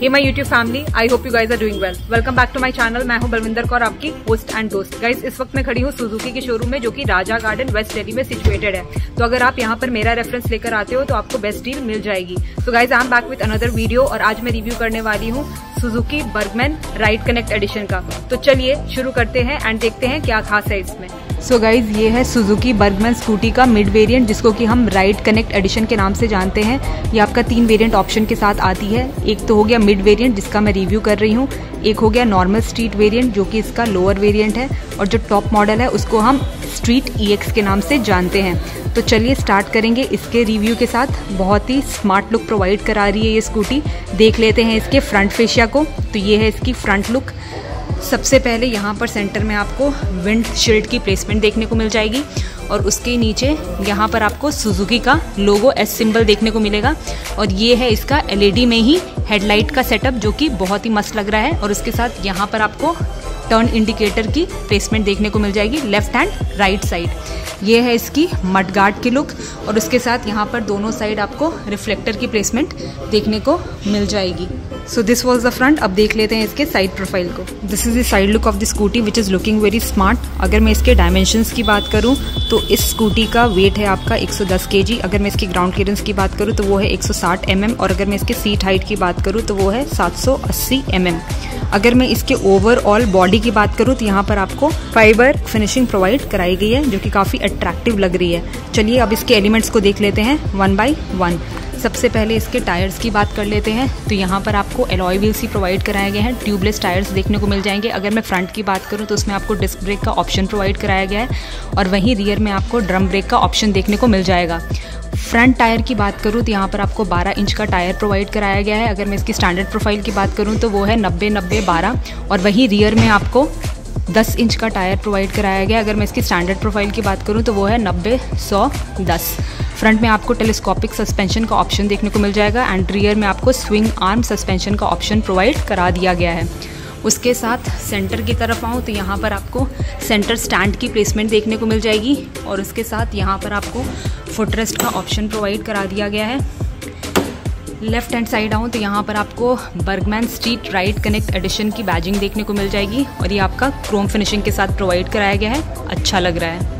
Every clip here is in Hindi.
Hey my YouTube family, I hope you guys are doing well. Welcome back to my channel. मैं हूं बलविंदर कौर, आपकी होस्ट एंड दोस्त। गाइज इस वक्त मैं खड़ी हूं सुजुकी के शोरूम में, जो कि राजा गार्डन वेस्ट दिल्ली में सिचुएटेड है। तो अगर आप यहां पर मेरा रेफरेंस लेकर आते हो तो आपको बेस्ट डील मिल जाएगी। So guys I am back with another video और आज मैं रिव्यू करने वाली हूँ Suzuki Burgman ride connect edition का। तो चलिए शुरू करते हैं एंड देखते हैं क्या खास है इसमें। सो गाइज ये है सुजुकी बर्गमैन स्कूटी का मिड वेरिएंट, जिसको कि हम राइड कनेक्ट एडिशन के नाम से जानते हैं। ये आपका 3 वेरिएंट ऑप्शन के साथ आती है। एक तो हो गया मिड वेरिएंट, जिसका मैं रिव्यू कर रही हूँ। एक हो गया नॉर्मल स्ट्रीट वेरिएंट, जो कि इसका लोअर वेरिएंट है। और जो टॉप मॉडल है उसको हम स्ट्रीट EX के नाम से जानते हैं। तो चलिए स्टार्ट करेंगे इसके रिव्यू के साथ। बहुत ही स्मार्ट लुक प्रोवाइड करा रही है ये स्कूटी। देख लेते हैं इसके फ्रंट फेशिया को। तो ये है इसकी फ्रंट लुक। सबसे पहले यहाँ पर सेंटर में आपको विंड शील्ड की प्लेसमेंट देखने को मिल जाएगी और उसके नीचे यहाँ पर आपको सुजुकी का लोगो S सिंबल देखने को मिलेगा। और ये है इसका LED में ही हेडलाइट का सेटअप, जो कि बहुत ही मस्त लग रहा है। और उसके साथ यहाँ पर आपको टर्न इंडिकेटर की प्लेसमेंट देखने को मिल जाएगी लेफ्ट हैंड राइट साइड। ये है इसकी मड गार्ड की लुक और उसके साथ यहाँ पर दोनों साइड आपको रिफ्लेक्टर की प्लेसमेंट देखने को मिल जाएगी। So this was the front. अब देख लेते हैं इसके साइड प्रोफाइल को। This is the side look of the scooty which is looking very smart. अगर मैं इसके डायमेंशंस की बात करूँ तो इस स्कूटी का वेट है आपका 110 kg। अगर मैं इसकी ग्राउंड क्लियरेंस की बात करूँ तो वो है 160 mm। और अगर मैं इसके सीट हाइट की बात करूँ तो वो है 780 mm। अगर मैं इसके ओवरऑल बॉडी की बात करूँ तो यहाँ पर आपको फाइबर फिनिशिंग प्रोवाइड कराई गई है, जो कि काफ़ी अट्रैक्टिव लग रही है। चलिए अब इसके एलिमेंट्स को देख लेते हैं वन बाय वन। सबसे पहले इसके टायर्स की बात कर लेते हैं। तो यहाँ पर आपको एलॉय व्हील्स ही प्रोवाइड कराए गए हैं। ट्यूबलेस टायर्स देखने को मिल जाएंगे। अगर मैं फ्रंट की बात करूँ तो उसमें आपको डिस्क ब्रेक का ऑप्शन प्रोवाइड कराया गया है और वहीं रियर में आपको ड्रम ब्रेक का ऑप्शन देखने को मिल जाएगा। फ्रंट टायर की बात करूँ तो यहाँ पर आपको 12 इंच का टायर प्रोवाइड कराया गया है। अगर मैं इसकी स्टैंडर्ड प्रोफाइल की बात करूँ तो वो है 90-90-12 और वहीं रियर में आपको 10 इंच का टायर प्रोवाइड कराया गया। अगर मैं इसकी स्टैंडर्ड प्रोफाइल की बात करूँ तो वो है 90-100-10। फ्रंट में आपको टेलीस्कोपिक सस्पेंशन का ऑप्शन देखने को मिल जाएगा एंड रियर में आपको स्विंग आर्म सस्पेंशन का ऑप्शन प्रोवाइड करा दिया गया है। उसके साथ सेंटर की तरफ आऊँ तो यहाँ पर आपको सेंटर स्टैंड की प्लेसमेंट देखने को मिल जाएगी और उसके साथ यहाँ पर आपको फुटरेस्ट का ऑप्शन प्रोवाइड करा दिया गया है। लेफ्ट हैंड साइड आऊँ तो यहाँ पर आपको Burgman street ride connect edition की बैजिंग देखने को मिल जाएगी और ये आपका क्रोम फिनिशिंग के साथ प्रोवाइड कराया गया है। अच्छा लग रहा है।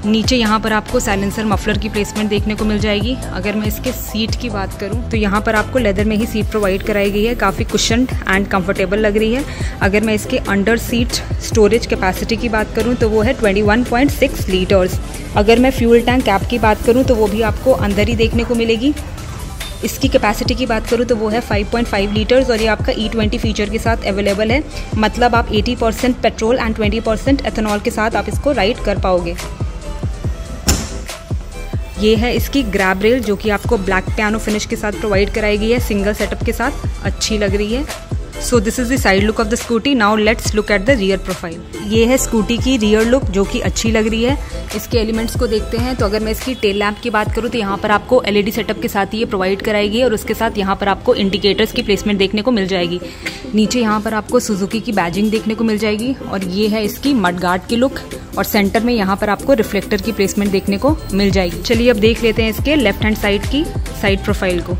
नीचे यहाँ पर आपको साइलेंसर मफलर की प्लेसमेंट देखने को मिल जाएगी। अगर मैं इसके सीट की बात करूँ तो यहाँ पर आपको लेदर में ही सीट प्रोवाइड कराई गई है। काफ़ी कुशन्ड एंड कंफर्टेबल लग रही है। अगर मैं इसके अंडर सीट स्टोरेज कैपेसिटी की बात करूँ तो वो है 21.6 लीटर्स। अगर मैं फ्यूल टैंक कैप की बात करूँ तो वो भी आपको अंदर ही देखने को मिलेगी। इसकी कैपेसिटी की बात करूँ तो वो है 5.5 लीटर्स और ये आपका E20 फीचर के साथ अवेलेबल है। मतलब आप 80% पेट्रोल एंड 20% एथेनॉल के साथ आप इसको राइड कर पाओगे। ये है इसकी ग्रैब रेल, जो कि आपको ब्लैक पियानो फिनिश के साथ प्रोवाइड कराई गई है सिंगल सेटअप के साथ। अच्छी लग रही है। So this is the side look of the scooty. Now let's look at the rear profile. ये है स्कूटी की रियर लुक, जो कि अच्छी लग रही है। इसके एलिमेंट्स को देखते हैं। तो अगर मैं इसकी टेल लैम्प की बात करूँ तो यहाँ पर आपको LED सेटअप के साथ ही ये प्रोवाइड कराएगी और उसके साथ यहाँ पर आपको इंडिकेटर्स की प्लेसमेंट देखने को मिल जाएगी। नीचे यहाँ पर आपको सुजुकी की बैजिंग देखने को मिल जाएगी और ये है इसकी मड गार्ड की लुक और सेंटर में यहाँ पर आपको रिफ्लेक्टर की प्लेसमेंट देखने को मिल जाएगी। चलिए अब देख लेते हैं इसके लेफ्ट हैंड साइड की साइड प्रोफाइल को।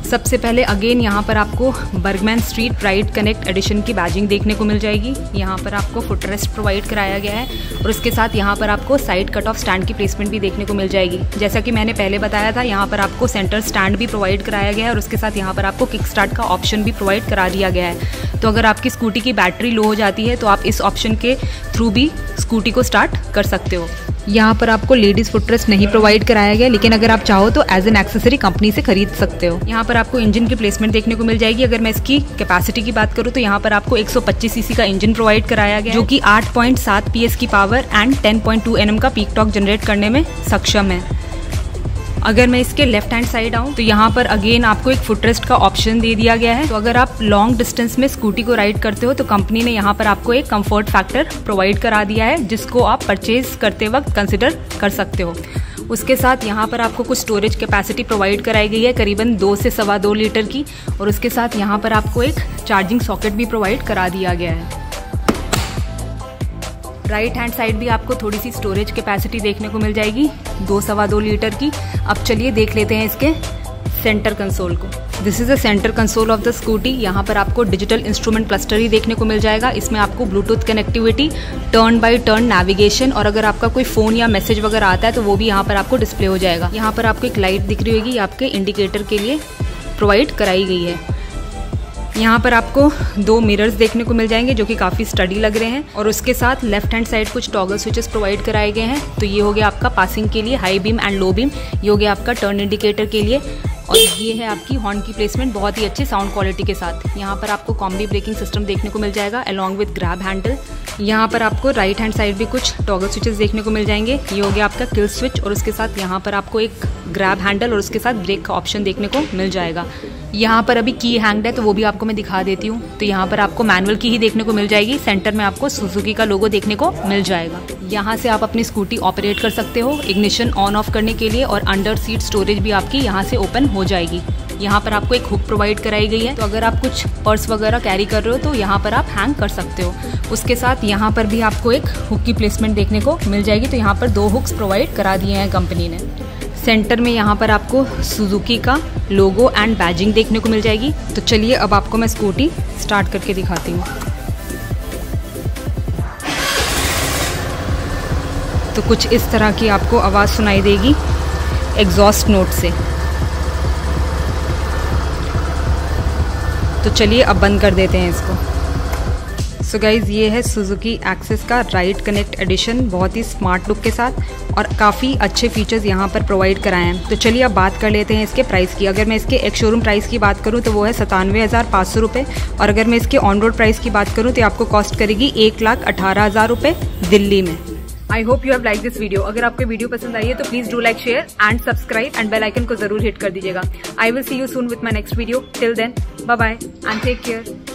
सबसे पहले अगेन यहाँ पर आपको Burgman street ride connect edition की बैजिंग देखने को मिल जाएगी। यहाँ पर आपको फुटरेस्ट प्रोवाइड कराया गया है और उसके साथ यहाँ पर आपको साइड कट ऑफ स्टैंड की प्लेसमेंट भी देखने को मिल जाएगी। जैसा कि मैंने पहले बताया था, यहाँ पर आपको सेंटर स्टैंड भी प्रोवाइड कराया गया है और उसके साथ यहाँ पर आपको किक स्टार्ट का ऑप्शन भी प्रोवाइड करा दिया गया है। तो अगर आपकी स्कूटी की बैटरी लो हो जाती है तो आप इस ऑप्शन के थ्रू भी स्कूटी को स्टार्ट कर सकते हो। यहाँ पर आपको लेडीज फुटरेस्ट नहीं प्रोवाइड कराया गया, लेकिन अगर आप चाहो तो एज एन एक्सेसरी कंपनी से खरीद सकते हो। यहाँ पर आपको इंजन की प्लेसमेंट देखने को मिल जाएगी। अगर मैं इसकी कैपेसिटी की बात करूँ तो यहाँ पर आपको 125 cc का इंजन प्रोवाइड कराया गया, जो कि 8.7 PS की पावर एंड 10.2 Nm का पीक टॉर्क जनरेट करने में सक्षम है। अगर मैं इसके लेफ्ट हैंड साइड आऊँ तो यहाँ पर अगेन आपको एक फुटरेस्ट का ऑप्शन दे दिया गया है। तो अगर आप लॉन्ग डिस्टेंस में स्कूटी को राइड करते हो तो कंपनी ने यहाँ पर आपको एक कंफर्ट फैक्टर प्रोवाइड करा दिया है, जिसको आप परचेज करते वक्त कंसिडर कर सकते हो। उसके साथ यहाँ पर आपको कुछ स्टोरेज कैपेसिटी प्रोवाइड कराई गई है, करीबन 2 से 2.25 लीटर की। और उसके साथ यहाँ पर आपको एक चार्जिंग सॉकेट भी प्रोवाइड करा दिया गया है। राइट हैंड साइड भी आपको थोड़ी सी स्टोरेज कैपेसिटी देखने को मिल जाएगी 2-2.25 लीटर की। अब चलिए देख लेते हैं इसके सेंटर कंसोल को। This is the centre console of the scooty. यहाँ पर आपको डिजिटल इंस्ट्रूमेंट क्लस्टर ही देखने को मिल जाएगा। इसमें आपको Bluetooth connectivity, turn by turn navigation और अगर आपका कोई फोन या मैसेज वगैरह आता है तो वो भी यहाँ पर आपको डिस्प्ले हो जाएगा। यहाँ पर आपको एक लाइट दिख रही होगी, आपके इंडिकेटर के लिए प्रोवाइड कराई गई है। यहाँ पर आपको 2 मिरर्स देखने को मिल जाएंगे जो कि काफ़ी स्टडी लग रहे हैं और उसके साथ लेफ्ट हैंड साइड कुछ टॉगल स्विचेस प्रोवाइड कराए गए हैं। तो ये हो गया आपका पासिंग के लिए high beam and low beam, ये हो गया आपका टर्न इंडिकेटर के लिए और ये है आपकी हॉर्न की प्लेसमेंट बहुत ही अच्छी साउंड क्वालिटी के साथ। यहाँ पर आपको कॉम्बी ब्रेकिंग सिस्टम देखने को मिल जाएगा अलॉन्ग विद ग्रैब हैंडल। यहाँ पर आपको राइट हैंड साइड भी कुछ टॉगल स्विचेस देखने को मिल जाएंगे। ये हो गया आपका किल स्विच और उसके साथ यहाँ पर आपको एक ग्रैब हैंडल और उसके साथ ब्रेक का ऑप्शन देखने को मिल जाएगा। यहाँ पर अभी की हैंग्ड है तो वो भी आपको मैं दिखा देती हूँ। तो यहाँ पर आपको मैनुअल की ही देखने को मिल जाएगी। सेंटर में आपको सुजुकी का लोगो देखने को मिल जाएगा। यहाँ से आप अपनी स्कूटी ऑपरेट कर सकते हो इग्निशन ऑन ऑफ करने के लिए और अंडर सीट स्टोरेज भी आपकी यहाँ से ओपन हो जाएगी। यहाँ पर आपको एक हुक प्रोवाइड कराई गई है, तो अगर आप कुछ पर्स वगैरह कैरी कर रहे हो तो यहाँ पर आप हैंग कर सकते हो। उसके साथ यहाँ पर भी आपको एक हुक की प्लेसमेंट देखने को मिल जाएगी। तो यहाँ पर 2 हुक्स प्रोवाइड करा दिए हैं कंपनी ने। सेंटर में यहाँ पर आपको सुजुकी का लोगो एंड बैजिंग देखने को मिल जाएगी। तो चलिए अब आपको मैं स्कूटी स्टार्ट करके दिखाती हूँ। तो कुछ इस तरह की आपको आवाज़ सुनाई देगी एग्जॉस्ट नोट से। तो चलिए अब बंद कर देते हैं इसको। सो गाइज़, ये है सुजुकी एक्सेस का राइड कनेक्ट एडिशन, बहुत ही स्मार्ट लुक के साथ और काफ़ी अच्छे फीचर्स यहाँ पर प्रोवाइड कराए हैं। तो चलिए अब बात कर लेते हैं इसके प्राइस की। अगर मैं इसके एक शोरूम प्राइस की बात करूँ तो वो है 97,500 रुपये और अगर मैं इसके ऑन रोड प्राइस की बात करूँ तो आपको कॉस्ट करेगी 1,18,000 रुपये दिल्ली में। I hope you have like this video. अगर आपको वीडियो पसंद आई है तो please do like, share and subscribe and bell icon को जरूर हिट कर दीजिएगा। I will see you soon with my next video. Till then, bye bye and take care.